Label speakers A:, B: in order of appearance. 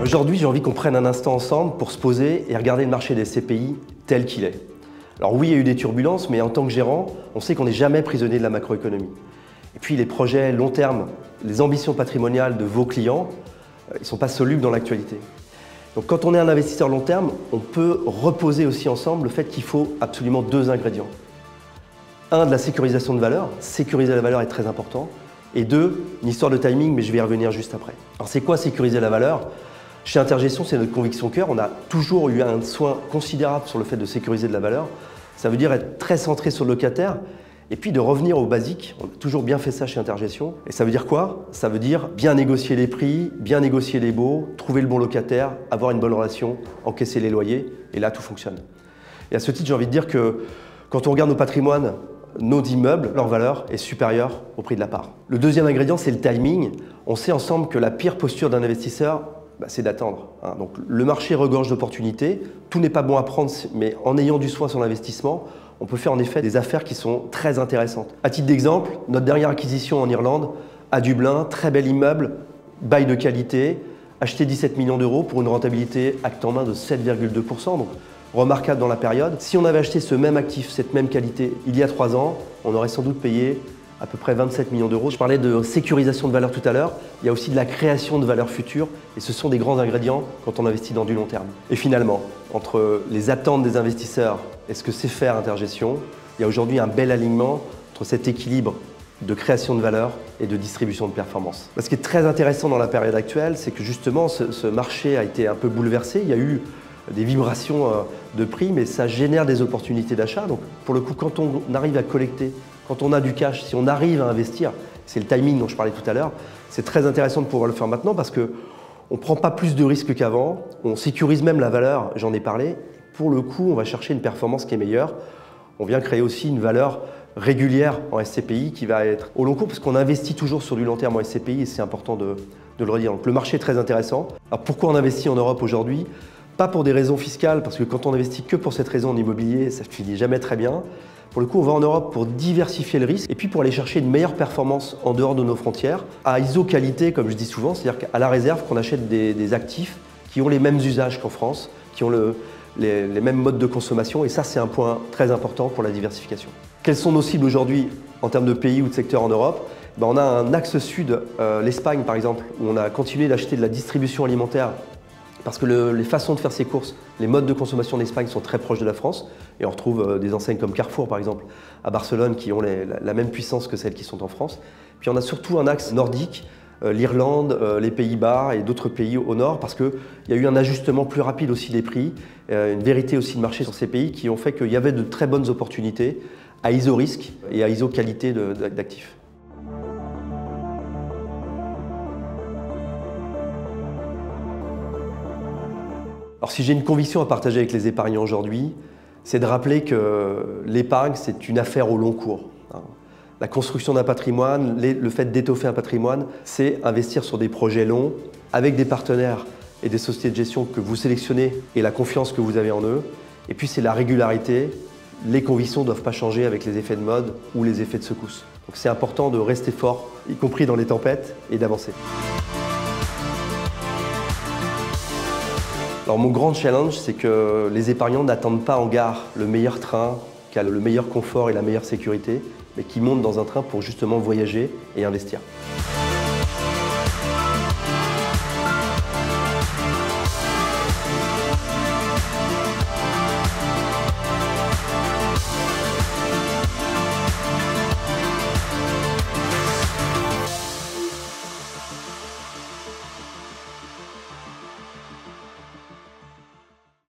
A: Aujourd'hui, j'ai envie qu'on prenne un instant ensemble pour se poser et regarder le marché des SCPI tel qu'il est. Alors oui, il y a eu des turbulences, mais en tant que gérant, on sait qu'on n'est jamais prisonnier de la macroéconomie. Et puis les projets long terme, les ambitions patrimoniales de vos clients, ils ne sont pas solubles dans l'actualité. Donc quand on est un investisseur long terme, on peut reposer aussi ensemble le fait qu'il faut absolument deux ingrédients. Un, de la sécurisation de valeur. Sécuriser la valeur est très important. Et deux, une histoire de timing, mais je vais y revenir juste après. Alors c'est quoi sécuriser la valeur? Chez Intergestion, c'est notre conviction cœur. On a toujours eu un soin considérable sur le fait de sécuriser de la valeur. Ça veut dire être très centré sur le locataire et puis de revenir aux basiques. On a toujours bien fait ça chez Intergestion. Et ça veut dire quoi? Ça veut dire bien négocier les prix, bien négocier les baux, trouver le bon locataire, avoir une bonne relation, encaisser les loyers. Et là, tout fonctionne. Et à ce titre, j'ai envie de dire que quand on regarde nos patrimoines, nos immeubles, leur valeur est supérieure au prix de la part. Le deuxième ingrédient, c'est le timing. On sait ensemble que la pire posture d'un investisseur, c'est d'attendre. Donc le marché regorge d'opportunités, tout n'est pas bon à prendre, mais en ayant du soin sur l'investissement, on peut faire en effet des affaires qui sont très intéressantes. À titre d'exemple, notre dernière acquisition en Irlande, à Dublin, très bel immeuble, bail de qualité, acheté 17 millions d'euros pour une rentabilité acte en main de 7,2%, donc remarquable dans la période. Si on avait acheté ce même actif, cette même qualité, il y a 3 ans, on aurait sans doute payé à peu près 27 millions d'euros. Je parlais de sécurisation de valeur tout à l'heure, il y a aussi de la création de valeur future et ce sont des grands ingrédients quand on investit dans du long terme. Et finalement, entre les attentes des investisseurs et ce que sait faire Intergestion, il y a aujourd'hui un bel alignement entre cet équilibre de création de valeur et de distribution de performance. Ce qui est très intéressant dans la période actuelle, c'est que justement ce marché a été un peu bouleversé. Il y a eu des vibrations de prix, mais ça génère des opportunités d'achat. Donc pour le coup, quand on arrive à collecter, quand on a du cash, si on arrive à investir, c'est le timing dont je parlais tout à l'heure, c'est très intéressant de pouvoir le faire maintenant parce qu'on ne prend pas plus de risques qu'avant, on sécurise même la valeur, j'en ai parlé. Pour le coup, on va chercher une performance qui est meilleure. On vient créer aussi une valeur régulière en SCPI qui va être au long cours parce qu'on investit toujours sur du long terme en SCPI et c'est important de le redire. Donc le marché est très intéressant. Alors pourquoi on investit en Europe aujourd'hui? Pas pour des raisons fiscales, parce que quand on investit que pour cette raison en immobilier, ça ne finit jamais très bien. Pour le coup, on va en Europe pour diversifier le risque et puis pour aller chercher une meilleure performance en dehors de nos frontières, à iso-qualité, comme je dis souvent, c'est-à-dire qu'à la réserve, qu'on achète des actifs qui ont les mêmes usages qu'en France, qui ont les mêmes modes de consommation, et ça, c'est un point très important pour la diversification. Quelles sont nos cibles aujourd'hui en termes de pays ou de secteurs en Europe? On a un axe sud, l'Espagne par exemple, où on a continué d'acheter de la distribution alimentaire parce que les façons de faire ses courses, les modes de consommation d'Espagne sont très proches de la France et on retrouve des enseignes comme Carrefour par exemple à Barcelone qui ont la même puissance que celles qui sont en France. Puis on a surtout un axe nordique, l'Irlande, les Pays-Bas et d'autres pays au nord parce qu'il y a eu un ajustement plus rapide aussi des prix, une vérité aussi de marché sur ces pays qui ont fait qu'il y avait de très bonnes opportunités à iso-risque et à iso-qualité d'actifs. Alors si j'ai une conviction à partager avec les épargnants aujourd'hui, c'est de rappeler que l'épargne, c'est une affaire au long cours. La construction d'un patrimoine, le fait d'étoffer un patrimoine, c'est investir sur des projets longs, avec des partenaires et des sociétés de gestion que vous sélectionnez et la confiance que vous avez en eux. Et puis c'est la régularité, les convictions ne doivent pas changer avec les effets de mode ou les effets de secousse. Donc c'est important de rester fort, y compris dans les tempêtes, et d'avancer. Alors mon grand challenge, c'est que les épargnants n'attendent pas en gare le meilleur train, qui a le meilleur confort et la meilleure sécurité, mais qui montent dans un train pour justement voyager et investir.